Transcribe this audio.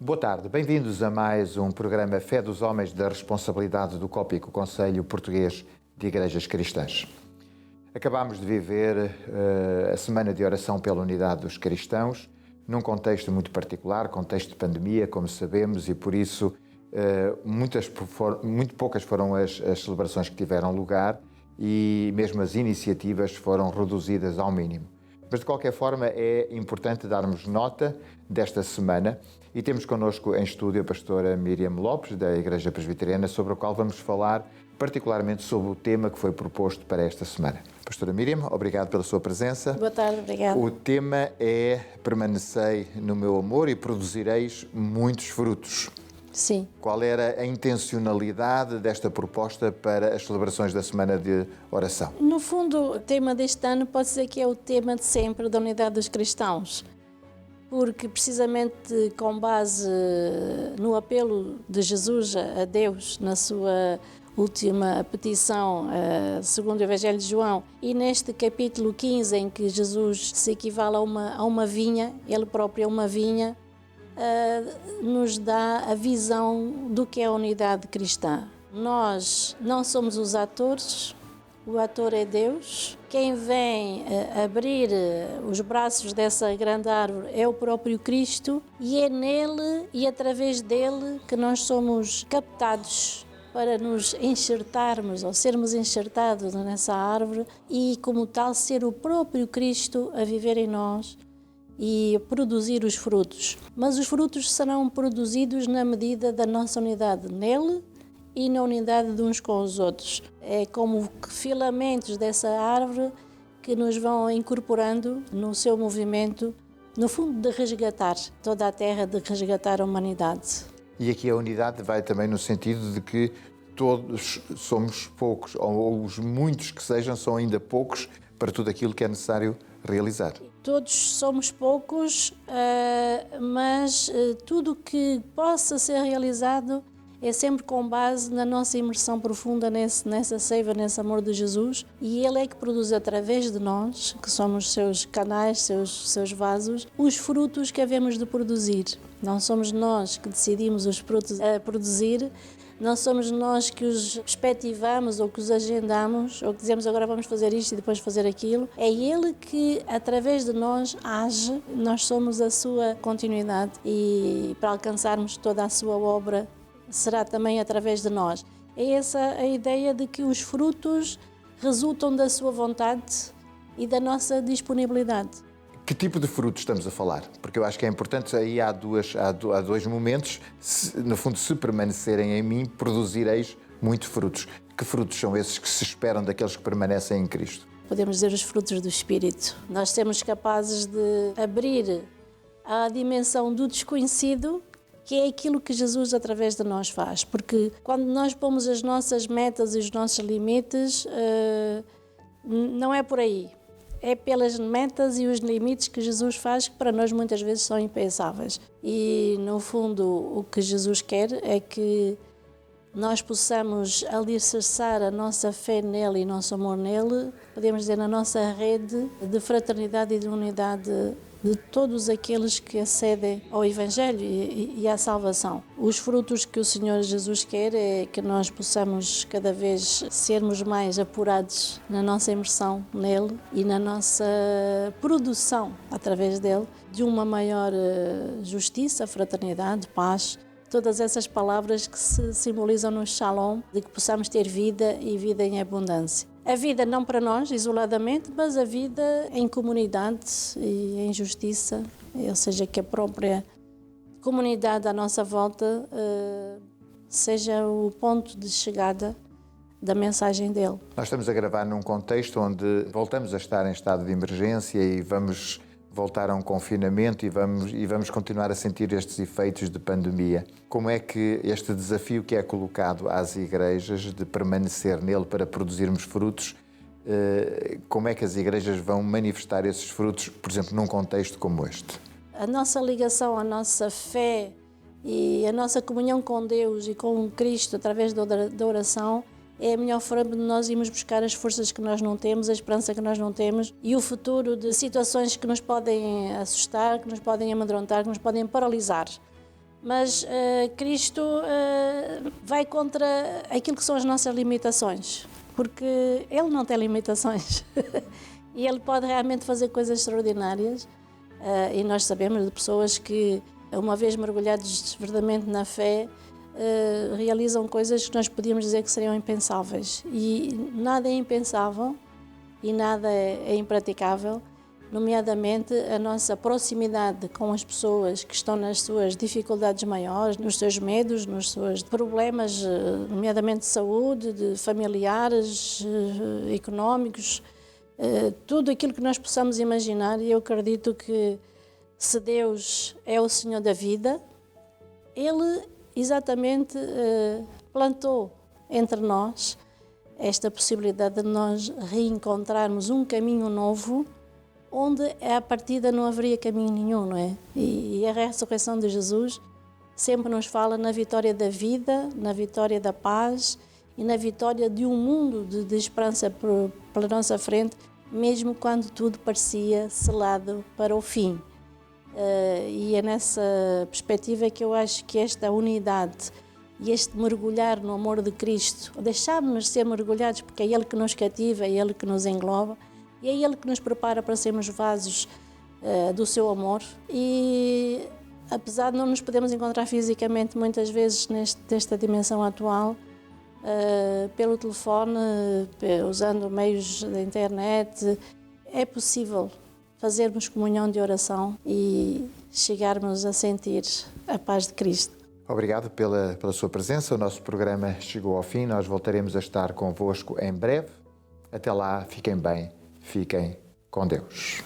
Boa tarde, bem-vindos a mais um programa Fé dos Homens da responsabilidade do COPIC, o Conselho Português de Igrejas Cristãs. Acabámos de viver a Semana de Oração pela Unidade dos Cristãos, num contexto muito particular, contexto de pandemia, como sabemos, e por isso muito poucas foram as celebrações que tiveram lugar e mesmo as iniciativas foram reduzidas ao mínimo. Mas, de qualquer forma, é importante darmos nota desta semana e temos connosco em estúdio a pastora Miriam Lopes, da Igreja Presbiteriana, sobre a qual vamos falar particularmente sobre o tema que foi proposto para esta semana. Pastora Miriam, obrigado pela sua presença. Boa tarde, obrigada. O tema é Permanecei no meu amor e produzireis muitos frutos. Sim. Qual era a intencionalidade desta proposta para as celebrações da Semana de Oração? No fundo, o tema deste ano pode dizer que é o tema de sempre da unidade dos cristãos, porque precisamente com base no apelo de Jesus a Deus, na sua última petição, segundo o Evangelho de João, e neste capítulo 15 em que Jesus se equivale a uma vinha, ele próprio é uma vinha, nos dá a visão do que é a unidade cristã. Nós não somos os atores, o ator é Deus. Quem vem abrir os braços dessa grande árvore é o próprio Cristo, e é nele e através dele que nós somos captados para nos enxertarmos ou sermos enxertados nessa árvore e, como tal, ser o próprio Cristo a viver em nós e produzir os frutos. Mas os frutos serão produzidos na medida da nossa unidade nele e na unidade de uns com os outros. É como filamentos dessa árvore que nos vão incorporando no seu movimento, no fundo, de resgatar toda a terra, de resgatar a humanidade. E aqui a unidade vai também no sentido de que todos somos poucos, ou os muitos que sejam são ainda poucos para tudo aquilo que é necessário realizar. Todos somos poucos, mas tudo o que possa ser realizado é sempre com base na nossa imersão profunda nessa seiva, nesse amor de Jesus, e Ele é que produz através de nós, que somos seus canais, seus vasos, os frutos que havemos de produzir. Não somos nós que decidimos os frutos a produzir, não somos nós que os perspectivamos ou que os agendamos ou que dizemos agora vamos fazer isto e depois fazer aquilo. É Ele que, através de nós, age. Nós somos a sua continuidade e para alcançarmos toda a sua obra será também através de nós. É essa a ideia de que os frutos resultam da sua vontade e da nossa disponibilidade. Que tipo de frutos estamos a falar? Porque eu acho que é importante, aí há dois momentos, no fundo, se permanecerem em mim, produzireis muitos frutos. Que frutos são esses que se esperam daqueles que permanecem em Cristo? Podemos dizer os frutos do Espírito. Nós sermos capazes de abrir a dimensão do desconhecido, que é aquilo que Jesus através de nós faz. Porque quando nós pomos as nossas metas e os nossos limites, não é por aí. É pelas metas e os limites que Jesus faz que para nós muitas vezes são impensáveis. E, no fundo, o que Jesus quer é que nós possamos alicerçar a nossa fé nele e nosso amor nele, podemos dizer, na nossa rede de fraternidade e de unidade de todos aqueles que acedem ao Evangelho e à salvação. Os frutos que o Senhor Jesus quer é que nós possamos cada vez sermos mais apurados na nossa imersão nele e na nossa produção, através dele, de uma maior justiça, fraternidade, paz, todas essas palavras que se simbolizam no Shalom, de que possamos ter vida e vida em abundância. A vida não para nós, isoladamente, mas a vida em comunidade e em justiça, ou seja, que a própria comunidade à nossa volta seja o ponto de chegada da mensagem dele. Nós estamos a gravar num contexto onde voltamos a estar em estado de emergência e vamos voltar a um confinamento e vamos continuar a sentir estes efeitos de pandemia. Como é que este desafio que é colocado às igrejas de permanecer nele para produzirmos frutos, como é que as igrejas vão manifestar esses frutos, por exemplo, num contexto como este? A nossa ligação, a nossa fé e a nossa comunhão com Deus e com Cristo através da oração é a melhor forma de nós irmos buscar as forças que nós não temos, a esperança que nós não temos e o futuro de situações que nos podem assustar, que nos podem amedrontar, que nos podem paralisar. Mas Cristo vai contra aquilo que são as nossas limitações, porque Ele não tem limitações e Ele pode realmente fazer coisas extraordinárias. E nós sabemos de pessoas que, uma vez mergulhados verdadeiramente na fé, realizam coisas que nós podíamos dizer que seriam impensáveis. E nada é impensável e nada é impraticável, nomeadamente a nossa proximidade com as pessoas que estão nas suas dificuldades maiores, nos seus medos, nos seus problemas, nomeadamente de saúde, de familiares, económicos, tudo aquilo que nós possamos imaginar. E eu acredito que se Deus é o Senhor da vida, Ele exatamente plantou entre nós esta possibilidade de nós reencontrarmos um caminho novo, onde à partida não haveria caminho nenhum, não é? E a ressurreição de Jesus sempre nos fala na vitória da vida, na vitória da paz e na vitória de um mundo de esperança pela nossa frente, mesmo quando tudo parecia selado para o fim. E é nessa perspectiva que eu acho que esta unidade e este mergulhar no amor de Cristo, deixarmos ser mergulhados, porque é Ele que nos cativa, é Ele que nos engloba, e é Ele que nos prepara para sermos vasos do seu amor. E apesar de não nos podermos encontrar fisicamente muitas vezes nesta dimensão atual, pelo telefone, usando meios da internet, é possível fazermos comunhão de oração e chegarmos a sentir a paz de Cristo. Obrigado pela sua presença. O nosso programa chegou ao fim. Nós voltaremos a estar convosco em breve. Até lá, fiquem bem, fiquem com Deus.